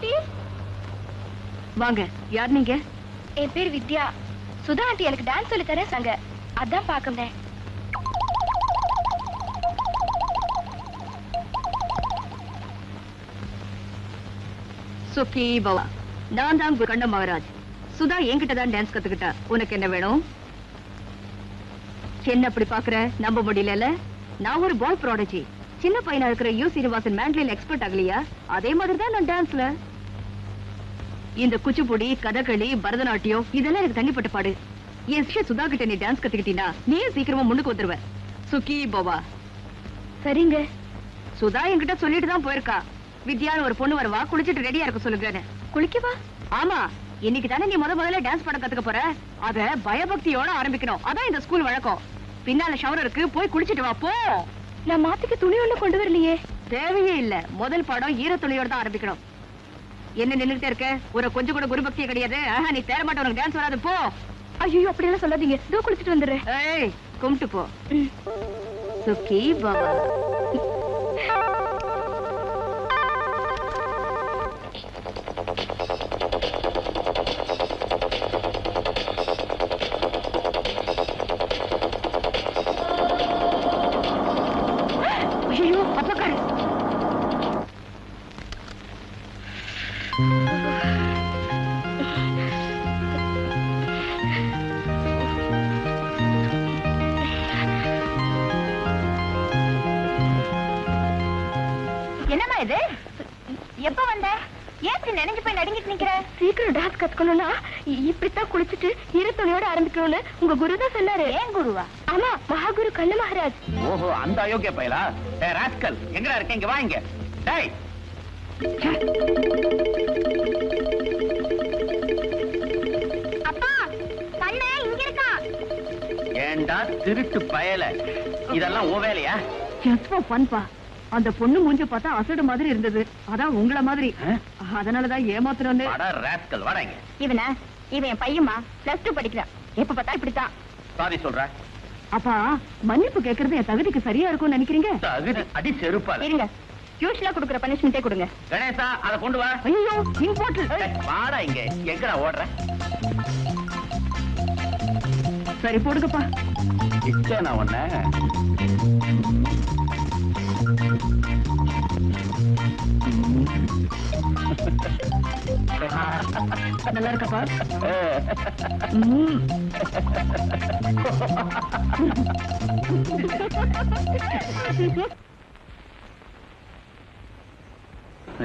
Aunty வாங்க. யார் நீங்க? என் பேர் வித்யா. சுதா ஆண்டி எனக்கு டான்ஸ் சொல்லி தரேன் சங்க. அதான் பாக்கந்தேன். சுக்கி பவா. நான் தான் கண்ண மகாராஜ். சுதா என்கிட்ட தான் டான்ஸ் கத்துக்கிட்டா. உனக்கு என்ன வேணும்? என்ன அப்படி பாக்குற? நம்ப முடியல. நான் ஒரு பாய் ப்ராடஜி. சின்ன பையனா இருக்கிற யூ சீனிவாசன் மேண்ட்லியில் எக்ஸ்பர்ட் ஆகலையா? அதே மாதிரி தான் நான் டான்ஸ்ல. இந்த குச்சிப்புடி, கதகளி, பரதநாட்டியம் இதெல்லாம் எனக்கு தனிப்பட்ட பாடு. என் சிஷ்ய சுதா கிட்ட நீ டான்ஸ் கத்துக்கிட்டீனா நீ சீக்கிரமா முன்னுக்கு வந்துருவ. சுக்கி பவா. சரிங்க. சுதா என்கிட்ட சொல்லிட்டு தான் போயிருக்கா. வித்யான்னு ஒரு பொண்ணு வருவா, குளிச்சிட்டு ரெடியா இருக்க சொல்லுங்க. குளிக்கவா? ஆமா, இன்னைக்கு தானே நீ முதல்ல டான்ஸ் படம் கத்துக்க போற. அத பயபக்தியோட ஆரம்பிக்கணும். அதான் இந்த ஸ்கூல் வழக்கம். பின்னால ஷவர் இருக்கு, போய் குளிச்சிட்டு வா போ. நான் மாத்திக்க துணி ஒண்ணு கொண்டு வரலையே. தேவையே இல்ல. முதல் பாடம் ஈர துணியோட தான் ஆரம்பிக்கணும். என்ன நின்னுட்டே இருக்க? ஒரு கொஞ்சம் கூட குருபக்தியே கிடையாது. நீ தேர மாட்ட, உனக்கு டான்ஸ் வராது போ. ஐயோ அப்படி எல்லாம் சொல்லாதீங்க. இதோ குளிச்சிட்டு வந்துடுறேன். ஏய், கும்பிட்டு போ. சுக்கி பவா. ஐயோ அப்பக்காரு. என்னம்மா இது? எப்ப வந்த? ஏன் நினைஞ்சு போய் நடுங்கிட்டு நிக்கிற? சீக்கிரம் டான்ஸ் கத்துக்கணும்னா இப்படித்தான் குளிச்சுட்டு ஈரத்துணியோட ஆரம்பிக்கணும்னு உங்க குரு தான் சொன்னாரு. ஏன் குருவா? ஆமா, மகாகுரு கண்ண மகாராஜ். ஓஹோ, அந்த அயோக்கிய பயலா? டேய் ராஸ்கல், எங்கடா இருக்க? இங்க வா இங்க. டேய் அப்பா, கண்ண இங்க இருக்கா? ஏண்டா திருட்டு பயல, இதெல்லாம் ஓ வேலையா? ஜஸ்ட் ஃபார் ஃபன் பா. அந்த பொண்ணு மூஞ்ச பார்த்தா அசடு மாதிரி இருந்தது. அதான் உங்கள மாதிரி. அதனாலதான் ஏமாத்துறோன்னு. அட ராஸ்கல், வாடா இங்க. இவன் என் பையன்மா. +2 படிக்கிறான். எப்ப பார்த்தா இப்படித்தான். சாரி சொல்ற. அப்பா, மன்னிப்பு கேக்குறது என் தகுதிக்கு சரியா இருக்கும்னு நினைக்கிறீங்க? தகுதி அடி செருப்பால. இருங்க, யூஸ்வலா கொடுக்குற பனிஷ்மெண்டே கொடுங்க. கணேசா, அத கொண்டு வா. ஐயோ, இம்பார்ட்டன்ட். வாடா இங்க. எங்கடா ஓடுற? சரி போடுங்கப்பா. இச்சேனா ஒண்ணு. நல்லா இருக்கப்பா.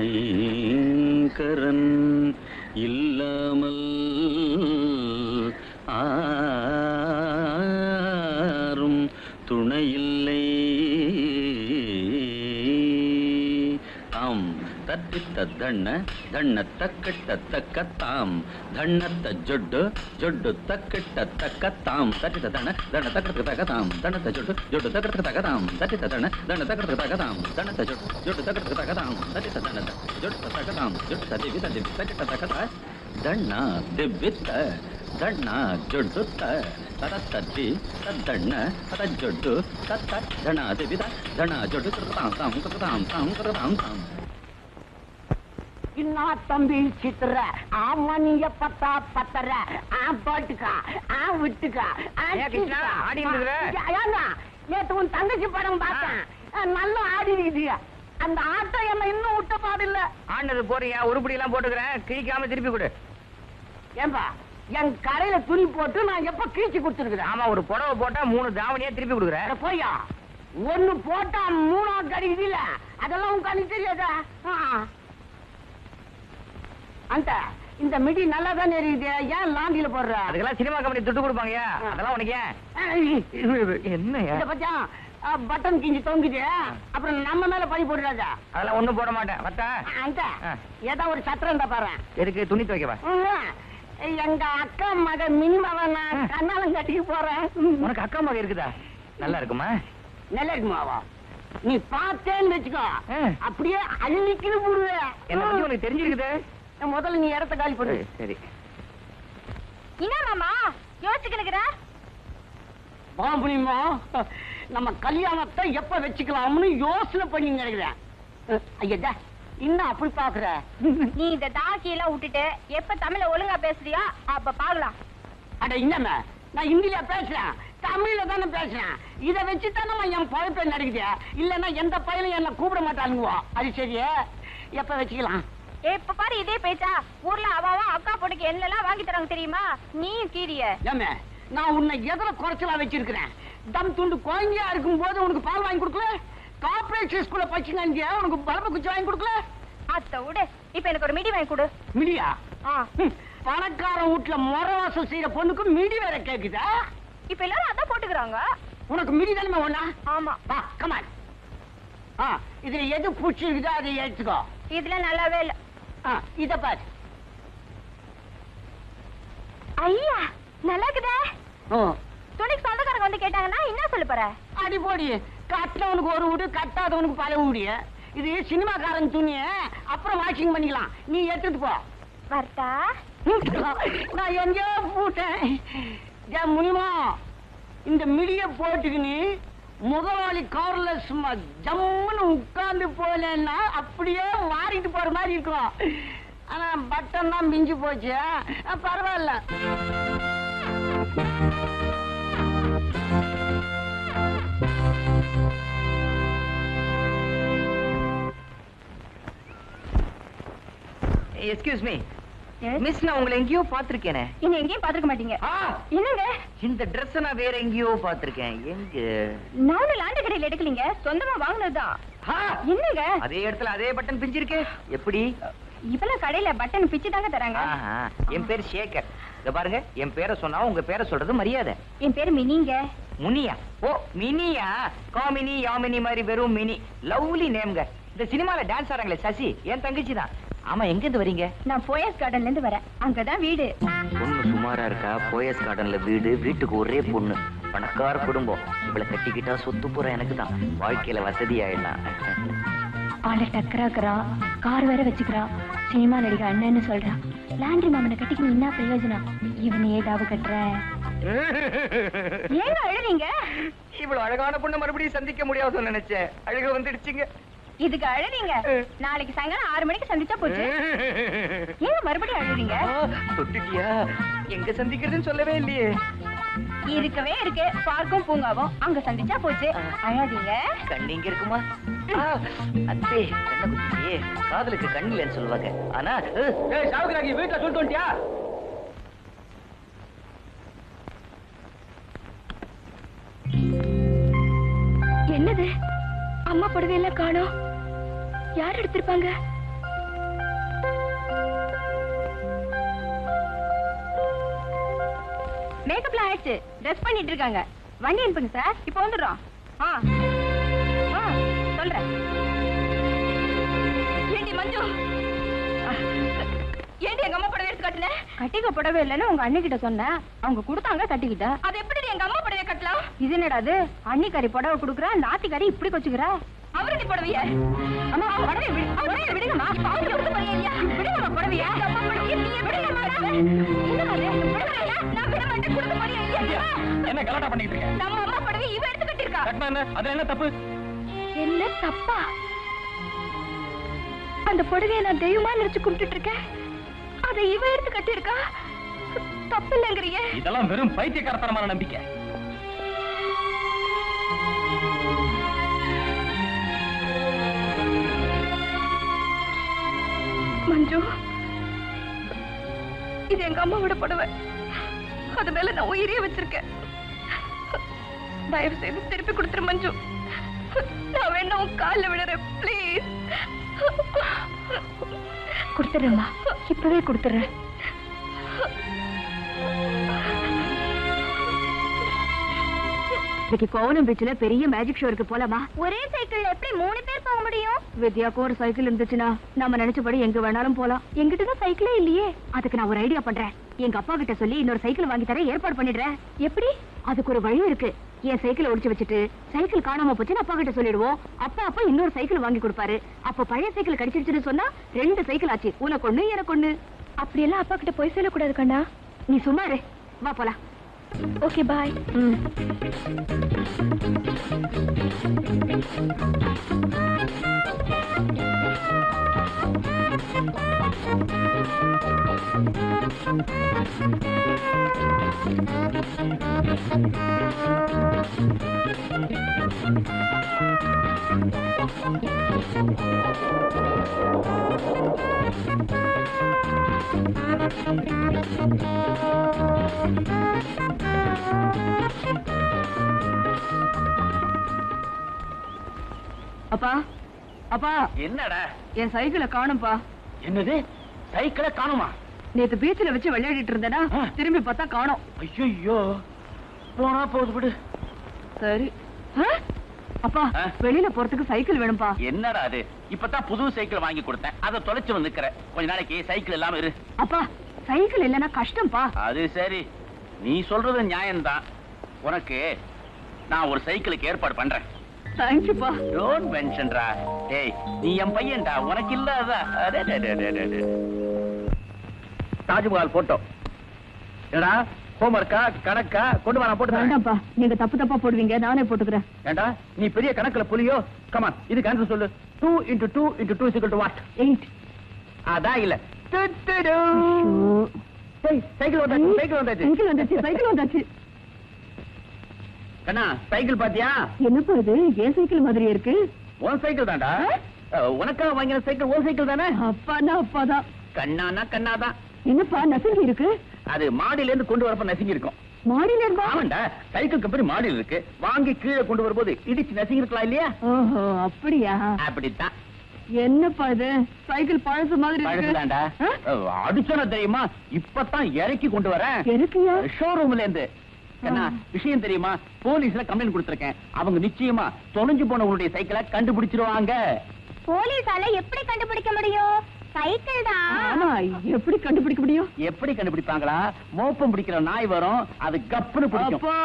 ஐங்கரன் இல்லாமல் ஆரும் துணையில்லை. தாம் தத்தித்த தண்ண தண்ண தக்கட்ட தக்க தாம் தண்ணத்த ஜொட்டு ஜொட்டு தக்கட்ட தக்க தாம் தட்டித்த தண்ண தண்ண தக்கட்ட தக்க தாம் தண்ணத்த ஜொட்டு ஜொட்டு தக்கட்ட தக்க தாம் தட்டித்த தண்ண தண்ண தக்கட்ட தக்க தாம் தண்ணத்த ஜொட்டு ஜொட்டு தக்கட்ட தக்க தாம் தட்டித்த தண்ண ஜொட்டு தக்க தாம் ஜொட்டு ததிவி ததிவி தக்கட்ட தக்க தண்ண திவ்வித்த தண்ண ஜொட்டு தரத்ததி தண்ண தத ஜொட்டு தத்த தண்ண திவ்வித தண்ண ஜொட்டு தாம் தாம் தாம் தாம் தாம் தாம். இன்னா தம்பி சித்திர ஆமா நீங்க பத்தா பத்தர பாட்டுக்கா விட்டுக்கா நேத்து உன் தங்கச்சி படம் பார்த்தேன். நல்லா ஆடி இருக்குது. அந்த ஆட்டம் என்ன இன்னும் விட்ட பாடில்ல. ஆண்டது போறீங்க, உருப்படி எல்லாம் போட்டுக்கிறேன், கிழிக்காம திருப்பி கொடு. ஏன்பா என் கடையில துணி போட்டு நான் எப்ப கிழிச்சு கொடுத்துருக்குறேன்? ஆமா, ஒரு புடவை போட்டா 3 தாவணியா திருப்பி கொடுக்குறேன். போயா, ஒண்ணு போட்டா 3 கிடைக்குது இல்ல? அதெல்லாம் உன் கண்ணு தெரியாதா? அந்த இந்த மிடி நல்லா தானே இருக்குது, ஏன் லாண்டில போடுற? அதுக்கெல்லாம் சினிமா கம்பெனி துட்டு கொடுப்பாங்க. அதெல்லாம் உனக்கு ஏன்? என்ன பச்சா பட்டன் கிஞ்சி தொங்குது, அப்புறம் நம்ம மேல பழி போடுறாதா? அதெல்லாம் ஒண்ணும் போட மாட்டேன். வட்டா அந்த ஏதோ ஒரு சத்திரம் தான் பாரு. எதுக்கு? துணி துவைக்கவா? எங்க அக்கா மக மின்மவ நான் கண்ணாலம் கட்டிக்கு போறேன். உனக்கு அக்கா மக இருக்குதா? நல்லா இருக்குமா? நல்லா இருக்குமாவா? நீ பார்த்தேன்னு வச்சுக்கோ, அப்படியே அள்ளிக்கிட்டு போடுவேன். என்ன பத்தி உனக்கு தெரிஞ்சிருக்குது? முதல்ல நீ இடத்த காலி பண்ணு. சரி. என்ன மாமா யோசிச்சுக்கிற? பாம்புனிமா, நம்ம கல்யாணத்தை எப்ப வச்சுக்கலாம்னு யோசனை பண்ணி நினைக்கிறேன். ஐயா இன்னும் அப்படி பாக்குற? நீ இந்த தாக்கி எல்லாம் விட்டுட்டு எப்ப தமிழ ஒழுங்கா பேசுறியா அப்ப பாக்கலாம். அட இன்னமே நான் இந்தியில பேசுறேன், தமிழ்ல தானே பேசுறேன். இதை வச்சுதானே என் பழப்பை நடக்குது. இல்லன்னா எந்த பையனும் என்ன கூப்பிட மாட்டானுங்குவோம். அது சரியே, எப்ப வச்சுக்கலாம்? எப்ப பாரு இதே பேச்சா? ஊர்ல அவாவா அக்கா பொண்ணுக்கு என்னெல்லாம் வாங்கி தராங்க தெரியுமா? நீ கீரிய ஏமே நான் உன்னை எதிர குறைச்சலா வச்சிருக்கிறேன்? தம் துண்டு குழந்தையா இருக்கும் போது உனக்கு பால் வாங்கி கொடுக்கல? கார்பரேட் ஸ்கூல்ல படிச்சுங்க உனக்கு பல்பு குச்சி வாங்கி கொடுக்கல? அத்த விடு, இப்ப எனக்கு ஒரு மிடி வாங்கி கொடு. மிடியா? பணக்கார வீட்டுல முறவாசம் செய்யற பொண்ணுக்கு மிடி வேற கேக்குதா? இப்ப எல்லாரும் அதான் போட்டுக்கிறாங்க. உனக்கு மிடி தானே ஒண்ணா? ஆமா. வா கமான். இதுல எது பிடிச்சிருக்குதோ அதை எடுத்துக்கோ. இதுல நல்லாவே இல்ல. இத பாரு. ஐயா நல்லா இருக்குதே. துணிக்கு சொந்தக்காரங்க வந்து கேட்டாங்கன்னா என்ன சொல்ல போற? அடி போடி, கட்டினவனுக்கு ஒரு வீடு, கட்டாதவனுக்கு பல வீடு. இது சினிமாக்காரன் துணிய அப்புறம் வாஷிங் பண்ணிக்கலாம். நீ எடுத்துட்டு போ. வர்த்தா நான் எங்கேயோ போட்டேன். முனிமா இந்த மிடிய போட்டுக்கின்னு முதலாளி கார்ல சும்மா ஜம்முன்னு உட்கார்ந்து போனேன்னா அப்படியே மாறிட்டு போற மாதிரி இருக்கும். ஆனா பட்டன் தான் மிஞ்சி போச்சு. பரவாயில்ல. எக்ஸ்கியூஸ் மீ மிஸ், நான் உங்களை எங்கேயோ பாத்திருக்கேனே. இன்னும் எங்கேயும் பாத்துக்க மாட்டீங்க. என்னங்க இந்த ட்ரெஸ் நான் வேற எங்கேயோ பாத்திருக்கேன். எங்க? நானும் லாண்டி கடையில் எடுக்கலீங்க, சொந்தமா வாங்கினதுதான். என்னங்க அதே இடத்துல அதே பட்டன் பிஞ்சிருக்கு? எப்படி? இப்பெல்லாம் கடையில பட்டன் பிச்சு தாங்க தராங்க. என் பேர் சேகர். இத பாருங்க, என் பேரை சொன்னா உங்க பேரை சொல்றது மரியாதை. என் பேரு மினிங்க. முனியா? ஓ மினியா? காமினி யாமினி மாதிரி வெறும் மினி. லவ்லி நேம்ங்க. இந்த சினிமால டான்ஸ் ஆறாங்களே சசி, என் தங்கச்சி தான். ஆமா, எங்க இருந்து வரீங்க? நான் போயஸ் கார்டன்ல இருந்து வரேன். அங்கதான் வீடு. பொண்ணு சுமாரா இருக்கா? போயஸ் கார்டன்ல வீடு, வீட்டுக்கு ஒரே பொண்ணு, பணக்கார குடும்பம். இவளை கட்டிக்கிட்டா சொத்து போற எனக்கு தான். வாழ்க்கையில வசதி ஆயிடலாம். ஆளை டக்கராக்குறான், கார் வேற வச்சுக்கிறான், சினிமா நடிகை அண்ணன்னு சொல்றான். லாண்ட்ரி மாமனை கட்டிக்கு என்ன பிரயோஜனம்? இவனை ஏதாவது கட்டுற? ஏங்க அழுறீங்க? இவ்வளவு அழகான பொண்ணு மறுபடியும் சந்திக்க முடியாதுன்னு நினைச்சேன். அழக வந்துடுச்சுங்க. இதுக்கு அழுறீங்க? நாளைக்கு சாயங்காலம் 6 மணிக்கு சந்திச்சா போச்சு. ஏங்க மறுபடியும் அழுறீங்க? தொட்டுட்டியா? எங்க சந்திக்கிறதுன்னு சொல்லவே இல்லையே. இருக்கவே இருக்கு, பார்க்கும் பூங்காவும். அங்க சந்திச்சா போச்சு. அழாதீங்க. கண்ணு இங்க இருக்குமா? அத்தே கண்ண குத்தியே, காதலுக்கு கண்ணு இல்லைன்னு சொல்லுவாங்க. ஆனா சாவுக்கு வீட்டுல சொல்லிட்டு வந்துட்டியா? என்னது? அம்மா புடவையெல்லாம் காணோம். யார் எடுத்திருப்பாங்க? மேக்கப்லாம் ஆயிடுச்சு, ட்ரெஸ் பண்ணிட்டு இருக்காங்க. வண்டி அனுப்புங்க சார், இப்போ வந்துடுறோம். சொல்றேன். ஏண்டி மஞ்சு, ஏண்டி எங்க அம்மா புடவை எடுத்து கட்டின? கட்டிக்க புடவை இல்லைன்னு உங்க அண்ணி கிட்ட சொன்னேன், அவங்க கொடுத்தாங்க, கட்டிக்கிட்டேன். அது எப்படி எங்க அம்மா புடவை கட்டலாம்? இது என்னடா அது? அன்னிக்காரி புடவை கொடுக்குறா, நாத்திக்காரி இப்படி கொச்சுக்கிறா. அவருடைய புடவைய அம்மா புடவை விடுங்கம்மா. விடுங்கம்மா புடவையா? என்ன கலாட்டா பண்ணிட்டு இருக்க? நம்ம அம்மா புடவை இவ எடுத்து கட்டிருக்கா. அதுல என்ன தப்பு? என்ன தப்பா? அந்த புடவையை நான் தெய்வமா நினைச்சு கும்பிட்டு இருக்கேன், அதை இவ எடுத்து கட்டிருக்கா. தப்பு இல்லைங்கிறிய? இதெல்லாம் வெறும் பைத்தியக்காரத்தனமான நம்பிக்கை. மஞ்சு, இது எங்க அம்மாவோட புடவை. அது மேல நான் உயிரே வச்சிருக்கேன். தயவு செய்து திருப்பி கொடுத்துரு மஞ்சு. நான் வேணா உன் காலில் விடுறேன், பிளீஸ். கொடுத்துறேம்மா, இப்பவே கொடுத்துறேன். இன்னைக்கு கோவலம் பீச்ல பெரிய மேஜிக் ஷோ இருக்கு, போலாமா? ஒரே சைக்கிள்ல எப்படி 3 பேர் போக முடியும்? வித்யாக்கு ஒரு சைக்கிள் இருந்துச்சுன்னா நம்ம நினைச்சபடி எங்க வேணாலும் போலாம். எங்கிட்ட தான் சைக்கிளே இல்லையே. அதுக்கு நான் ஒரு ஐடியா பண்றேன். எங்க அப்பா கிட்ட சொல்லி இன்னொரு சைக்கிள் வாங்கி தர ஏற்பாடு பண்ணிடுறேன். எப்படி? அதுக்கு ஒரு வழி இருக்கு. என் சைக்கிள் ஒடிச்சு வச்சுட்டு சைக்கிள் காணாம போச்சுன்னு அப்பா கிட்ட சொல்லிடுவோம். அப்பா இன்னொரு சைக்கிள் வாங்கி கொடுப்பாரு. அப்ப பழைய சைக்கிள் கிடைச்சிருச்சுன்னு சொன்னா 2 சைக்கிள் ஆச்சு. உனக்கு ஒண்ணு எனக்கு ஒண்ணு. அப்படியெல்லாம் அப்பா கிட்ட போய் சொல்லக்கூடாது கண்ணா. நீ சும்மா இரு, வா போலாம். Okay bye. அப்பா அப்பா என்னடா என் சைக்கிளை காணும்பா. என்னது சைக்கிளை காணுமா? நேத்து பீச்சில் வச்சு விளையாடிட்டு இருந்தேனா திரும்பி பார்த்தா காணோம். ஐயோ போனா போகுது விடு. சரி அப்பா வெளியில போறதுக்கு சைக்கிள் வேணும்பா. என்னடா அது? இப்பதான் புது சைக்கிள் வாங்கி கொடுத்தேன், அதை தொலைச்சு வந்துக்கிறேன். கொஞ்ச நாளைக்கு சைக்கிள் இல்லாம இரு. அப்பா சைக்கிள் இல்லைன்னா கஷ்டம்பா. அது சரி, நீ சொல்றது நியாயம்தான். உனக்கு நான் ஒரு சைக்கிளுக்கு ஏற்பாடு பண்றேன். தேங்க்யூப்பா. டோன்ட் மென்ஷன்டா. ஏய் நீ என் பையன்டா, உனக்கு இல்லாதா? தாஜ்மஹால் போட்டோ என்னடா? ஹோம்வொர்க்கா கணக்கா? கொண்டு வா, நான் போட்டு வேண்டாம்ப்பா, நீங்க தப்பு தப்பா போடுவீங்க, நானே போட்டுக்கிறேன். ஏண்டா நீ பெரிய கணக்குல புலியோ? கமான், இதுக்கு ஆன்சர் சொல்லு. 2 into 2 into 2 is equal to what? 8. அதான் இல்ல. சைக்கிள் வந்தாச்சு, சைக்கிள் வந்தாச்சு, சைக்கிள் வந்தாச்சு, சைக்கிள் வந்தாச்சு. கண்ணா சைக்கிள் பாத்தியா? என்னப்பா இது என் சைக்கிள் மாதிரி இருக்கு? உன் சைக்கிள் தான்டா. உனக்காக வாங்கின சைக்கிள் உன் சைக்கிள் தானே? அப்பாதான் அப்பாதான். கண்ணானா கண்ணாதான். என்னப்பா நசுங்கி இருக்கு? அது மாடியில இருந்து கொண்டு வரப்ப நசுங்கி இருக்கும். மாடியில இருக்கா? ஆமாண்டா, சைக்கிள் கம்பெனி மாடியில் இருக்கு. வாங்கி கீழே கொண்டு வரும்போது இடிச்சு நசுங்கி இருக்கலாம் இல்லையா? ஓஹோ அப்படியா? அப்படித்தான். என்னப்பா இது சைக்கிள் பழசு மாதிரி இருக்கு. பழசுதான்டா. அடிச்சோன தெரியுமா? இப்பதான் இறக்கி கொண்டு வரேன். எதுக்குயா? ஷோரூம்ல இருந்து. என்ன விஷயம் தெரியுமா? போலீஸ்ல கம்ப்ளைண்ட் கொடுத்திருக்கேன். அவங்க நிச்சயமா தொலைஞ்சு போன உங்களுடைய சைக்கிளை கண்டுபிடிச்சிருவாங்க. போலீஸால எப்படி கண்டுபிடிக்க முடியும்? சைக்கிள் தான். எப்படி கண்டுபிடிக்க முடியும்? எப்படி கண்டுபிடிப்பாங்களா? மோப்பம் பிடிக்கிற நாய் வரும், அது கப்புன்னு பிடிக்கும். அப்பா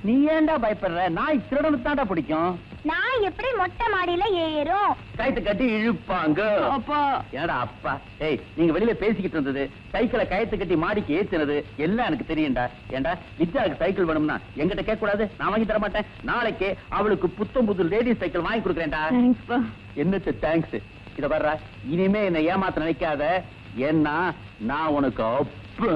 நீ ஏன்டா பயப்படுற? நாய் திருடனு தாண்டா பிடிக்கும். நான் எப்படி மொட்டை மாடியில ஏறும்? கயித்து கட்டி இழுப்பாங்க. அப்பா ஏடா அப்பா? ஏய் நீங்க வெளியில பேசிக்கிட்டு இருந்தது, சைக்கிளை கயித்து கட்டி மாடிக்கு ஏத்துனது எல்லாம் எனக்கு தெரியும்டா. ஏண்டா வித்யாவுக்கு சைக்கிள் வேணும்னா என்கிட்ட கேட்க கூடாது? நான் வாங்கி தர மாட்டேன். நாளைக்கு அவளுக்கு புத்தம் புது லேடிஸ் சைக்கிள் வாங்கி கொடுக்குறேன்டா. என்னச்சு தேங்க்ஸ். இத வர்ற, இனிமே என்ன ஏமாத்த நினைக்காத. ஏன்னா நான் உனக்கு அப்பு.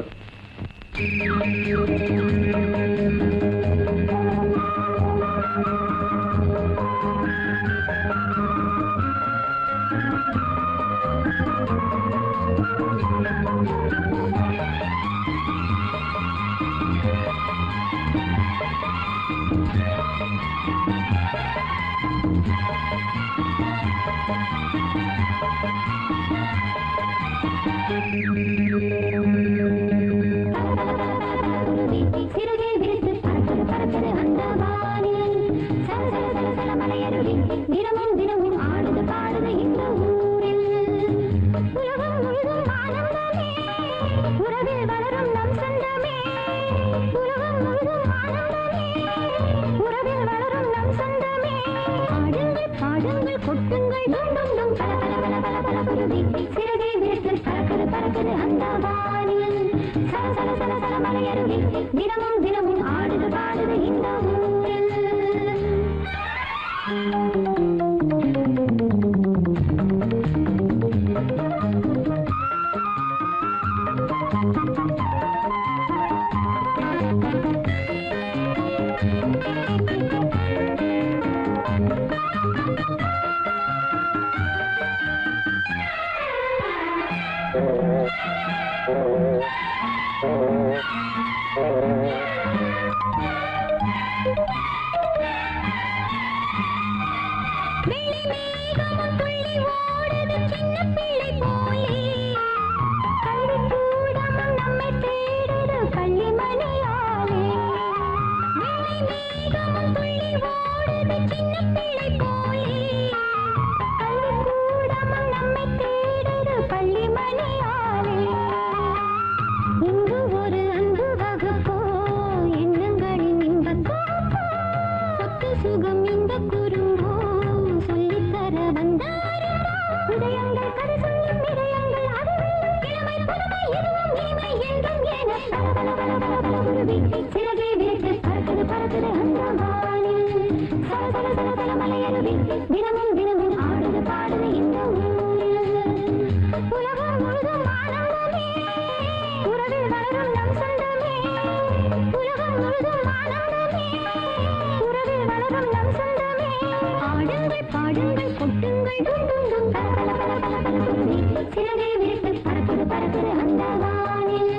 சிறுகை விரித்து பறக்குது பறக்குது அந்த வானில். சல சல சல சல மலையருவி தினமும் தினமும் ஆடுது பாடுது இந்த ஊரில். உலகம் முழுதும் ஆனந்தமே, உறவில் வளரும் நம் சொந்தமே. உலகம் முழுதும் ஆனந்தமே, உறவில் வளரும் நம் சொந்தமே. பாடுங்கள் பாடுங்கள் கொட்டுங்கள் டும் டும் டும் பல பல பல பல பல குருவி. சிறுகை விரித்து பறக்குது பறக்குது அந்த வானில். சல சல சல சல மலையருவி தினமும் தினமும் ஆடுது பாடுது இந்த ஊரில். வெள்ளி மேகமும் துள்ளி ஓடுது சின்ன பிள்ளை போலே. கள்ளிக்கூடமும் நம்மை தேடுது கள்ளிமணியாலே. வெள்ளி மேகமும் துள்ளி ஓடுது சின்ன பிள்ளை போலே. கள்ளிக்கூடமும் நம்மை தேடுது கள்ளிமணியாலே. இங்கு ஒரு அன்பு வகுப்போ, எண்ணங்களின் இன்பத்தோ, சொத்து சுகம் இந்த குறும்போ சொல்லித்தர வந்தாரோ. இதயங்கள் கதை சொல்லும் இதயங்கள் அது வெல்லும் இளமை புதுமை இதுவும் இனிமை என்றும் என பல பல பல பல பல குருவி. சிறகை விரித்து பறக்குது பறக்குது அந்த வானில். சல சல சல சல மலையருவி தினமும் தினமும் ஆடுது பாடுது இந்த ஊரில். உலகம் முழுதும் ஆனந்தமே, உறவில் வளரும் பறக்குது அந்த வானில்.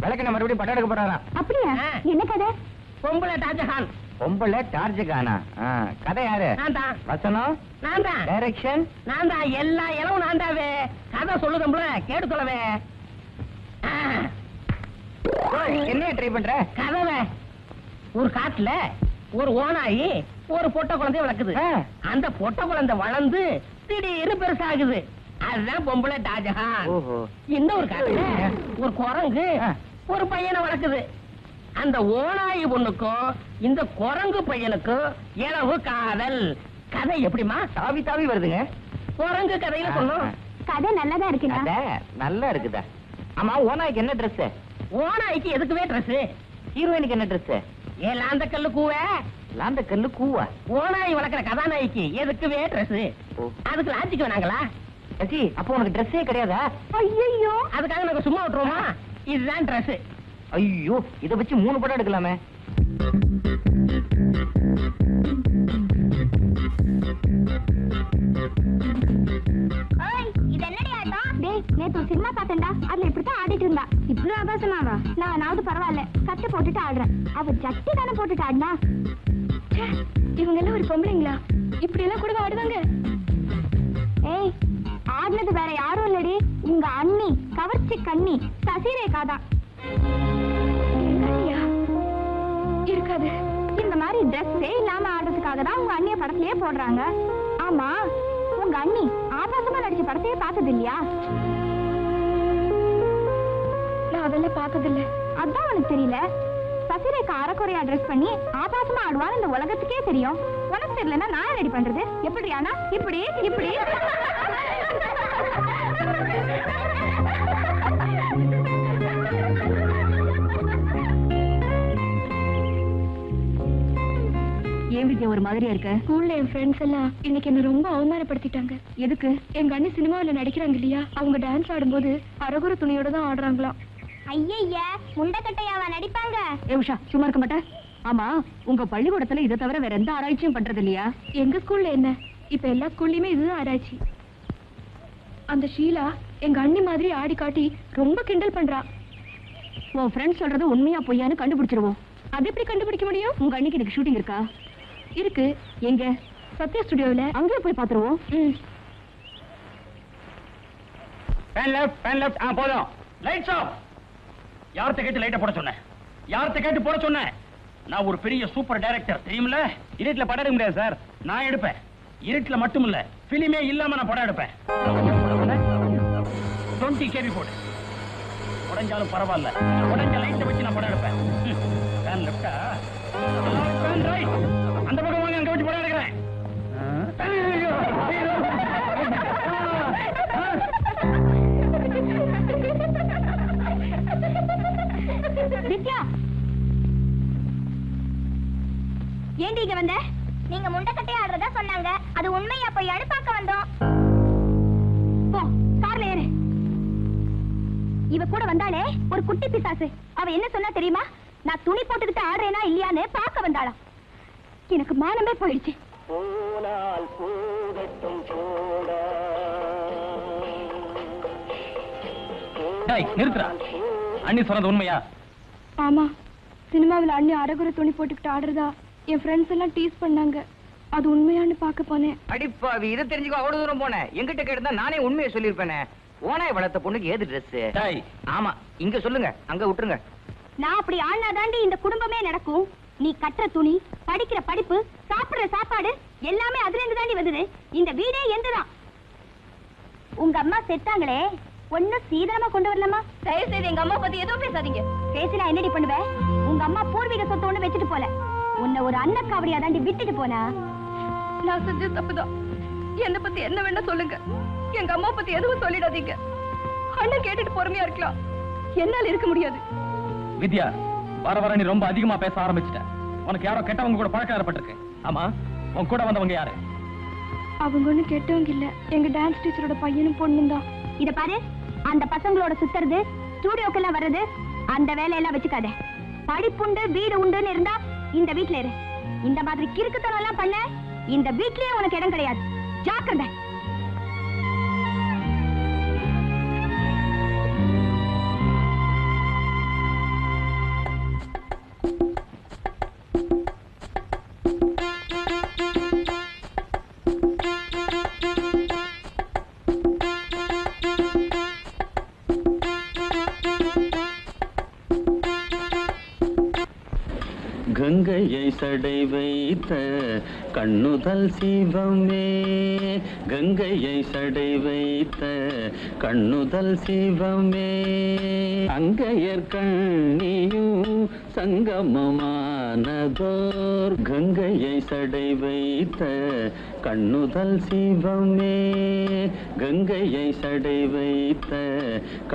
விளக்கு மறுபடியும் படம் எடுக்க போறாராம். அப்படியா? என்ன கதை? பொம்பளை டார்ஜகான். பொம்பளை டார்ஜகானா? கதை யாரு? வசனம் நான் தான். டைரக்ஷன் நான் தான். எல்லா இளவும் நான் தாவே. கதை சொல்லுதம்ல கேட்டு சொல்லவே. என்ன ட்ரை பண்ற? கதவை ஒரு காட்டுல ஒரு ஓனாயி ஒரு பொட்டை குழந்தைய வளர்க்குது. அந்த பொட்டை குழந்தை வளர்ந்து திடீர்னு பெருசாகுது. அதுதான் பொம்பளை டார்ஜகான். இந்த ஒரு காட்டுல ஒரு குரங்கு ஒரு பையனை வளர்க்குது. அந்த ஓனாயி பொண்ணுக்கும் இந்த குரங்கு பையனுக்கும் இளவு காதல். கதை எப்படிமா தாவி தாவி வருதுங்க? குரங்கு கதையில சொன்னோம். கதை நல்லதா இருக்குதா? நல்லா இருக்குதா? ஆமா, ஓனாய்க்கு என்ன ட்ரெஸ்? ஓனாய்க்கு எதுக்குவே ட்ரெஸ்? ஹீரோயினுக்கு என்ன ட்ரெஸ்? ஏன் லாந்த கல்லு கூவ? லாந்த கல்லு கூவா? ஓனாய் வளர்க்குற கதாநாயகி எதுக்குவே ட்ரெஸ்? அதுக்கு லாஜிக் வேணாங்களா? சசி, அப்போ உனக்கு ட்ரெஸ்ஸே கிடையாதா? ஐயோ, அதுக்காக நாங்க சும்மா விட்டுருவோமா? இதுதான் ட்ரெஸ். ஐயோ, இத வச்சு 3 படம் எடுக்கலாமே. இது என்னடி ஆட்டம்? டேய், நேத்து சினிமா பார்த்தேன்டா. அதுல இப்படித்தான் ஆடிட்டு இருந்தா. இப்படி ஆபாசமாவா? நானாவது பரவாயில்ல, சட்டை போட்டுட்டு ஆடுறேன். அவ ஜட்டி தானே போட்டுட்டு ஆடினா. இவங்க எல்லாம் ஒரு பொம்பளைங்களா? இப்படி எல்லாம் கூட ஆடுவாங்க? ஏய், ஆடினது வேற யாரும் இல்லடி, உங்க அண்ணி, கவர்ச்சி கண்ணி சசிரேகா தான். இருக்காது. இந்த மாதிரி ட்ரெஸ்ஸே இல்லாம ஆடுறதுக்காக தான் உங்க அண்ணிய படத்திலேயே போடுறாங்க. ஆமா, உங்க அண்ணி ஆபாசமா நடிச்ச படத்தையே பார்த்தது இல்லையா? நான் அதெல்லாம் பார்த்தது இல்ல. அதான் உனக்கு தெரியல. சசிரேகா அரைக்குறையா ட்ரெஸ் பண்ணி ஆபாசமா ஆடுவான்னு இந்த உலகத்துக்கே தெரியும். உனக்கு தெரியலன்னா நான் ரெடி பண்றது எப்படி? ஆனா இப்படி இப்படி ஏன் வித்யா ஒரு மாதிரியா இருக்க? ஸ்கூல்ல என் ஃப்ரெண்ட்ஸ் எல்லாம் இன்னைக்கு என்ன ரொம்ப அவமானப்படுத்திட்டாங்க. எதுக்கு? எங்க அண்ணி சினிமாவில் நடிக்கிறாங்க இல்லையா, அவங்க டான்ஸ் ஆடும்போது அரகுர துணியோட தான் ஆடுறாங்களாம். ஐயா, முண்டக்கட்டையாவா நடிப்பாங்க? உஷா, சும்மா இருக்க மாட்டேன். ஆமா, உங்க பள்ளிக்கூடத்துல இதை தவிர வேற எந்த ஆராய்ச்சியும் பண்றது இல்லையா? எங்க ஸ்கூல்ல என்ன, இப்ப எல்லா ஸ்கூல்லயுமே இதுதான் ஆராய்ச்சி. அந்த ஷீலா எங்க அண்ணி மாதிரி ஆடி காட்டி ரொம்ப கிண்டல் பண்றா. உன் ஃப்ரெண்ட் சொல்றது உண்மையா பொய்யான்னு கண்டுபிடிச்சிருவோம். அது எப்படி கண்டுபிடிக்க முடியும்? உங்க அன்னைக்கு எனக்கு ஷூட்டிங் இருக்கா? இருக்கு. எங்க? சத்யா ஸ்டுடியோல. அங்கேயே போய் பாத்துருவோம். Fan left. போதும். Lights off. யார்கிட்ட கேட்டு லைட்டை போட சொன்னேன்? யார்கிட்ட கேட்டு போட சொன்னேன்? நான் ஒரு பெரிய சூப்பர் டைரக்டர், தெரியுமில்ல? இருட்டுல படம் எடுக்க முடியாது சார். நான் எடுப்பேன். இருட்டுல மட்டும் இல்ல, பிலிமே இல்லாம நான் படம் எடுப்பேன். 20 கேபி போடு. உடைஞ்சாலும் பரவாயில்ல, உடைஞ்ச லைட்டை வச்சு நான் படம் எடுப்பேன். பேன் லெஃப்டா? Fan right. அந்த பக்கம் வாங்க, அங்க வச்சு படம் எடுக்கிறேன். ஏண்டி இங்க வந்த? நீங்க முண்டக்கட்டை ஆடுறதா சொன்னாங்க. அது உண்மையா போய் பார்க்க வந்தோம். போ, கார்ல ஏறு. இவ கூட வந்தாலே ஒரு குட்டி பிசாசு. அவ என்ன சொன்னா தெரியுமா? நான் துணி போட்டுக்கிட்டு ஆடுறேனா இல்லையான்னு பார்க்க வந்தாளாம். எனக்கு மானமே போயிடுச்சு. நிறுத்துறா. அண்ணி சொன்னது உண்மையா? ஆமா, சினிமாவில் அண்ணி அரைகுறை துணி போட்டுக்கிட்டு ஆடுறதா என் ஃப்ரெண்ட்ஸ் எல்லாம் டீஸ் பண்ணாங்க. அது உண்மையான்னு பார்க்க போனேன். அடிப்பாவி, இதை தெரிஞ்சுக்கோ. அவ்வளவு தூரம் போனேன். எங்கிட்ட கேட்டா நானே உண்மையை சொல்லிருப்பேனே. ஓனாய் வளர்த்த பொண்ணுக்கு ஏது ட்ரெஸ்? ஆமா, இங்க சொல்லுங்க, அங்க விட்டுருங்க. நான் அப்படி ஆனாதாண்டி இந்த குடும்பமே நடக்கும். நீ கட்டுற துணி, படிக்கிற படிப்பு, சாப்பிடுற சாப்பாடு எல்லாமே அதுல இருந்து தாண்டி வந்தது. இந்த வீடே எந்ததான். உங்க அம்மா செத்தாங்களே, ஒன்னும் சீதனமா கொண்டு வரலாமா? தயவு செய்து எங்க அம்மா பத்தி எதுவும் பேசாதீங்க. பேசினா என்னடி பண்ணுவேன்? உங்க அம்மா பூர்வீக சொத்து ஒண்ணு வச்சுட்டு போல, உன்னை ஒரு அன்னக்காவடியா தாண்டி விட்டுட்டு போனா. நான் செஞ்ச தப்புதான். என்ன பத்தி என்ன வேணா சொல்லுங்க, எங்க அம்மா பத்தி எதுவும் சொல்லிடாதீங்க. அண்ணன் கேட்டுட்டு பொறுமையா இருக்கலாம், என்னால இருக்க முடியாது. வித்யா, வர வர நீ ரொம்ப அதிகமா பேச ஆரம்பிச்சிட்ட. உனக்கு யாரோ கெட்டவங்க கூட பழக்கம் ஏற்பட்டிருக்கு. ஆமா, உன் கூட வந்தவங்க யாரு? அவங்க ஒண்ணும் கெட்டவங்க இல்ல, எங்க டான்ஸ் டீச்சரோட பையனும் பொண்ணும் தான். இத பாரு, அந்த பசங்களோட சுத்துறது, ஸ்டூடியோக்கெல்லாம் வர்றது, அந்த வேலையெல்லாம் வச்சுக்காத. படிப்புண்டு வீடு உண்டுன்னு இருந்தா இந்த வீட்ல இரு. இந்த மாதிரி கிறுக்குத்தனம் எல்லாம் பண்ண இந்த வீட்லயே உனக்கு இடம் கிடையாது. ஜாக்கிரதை. கங்கையை சடை வைத்த கண்ணுதல் சிவமே, கங்கையை சடை வைத்த கண்ணுதல் சிவமே, அங்கையர் கண்ணியும் சங்கமமானதோர் கங்கையை சடை வைத்த கண்ணுதல் சிவமே, கங்கையை சடை வைத்த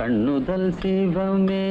கண்ணுதல் சிவமே.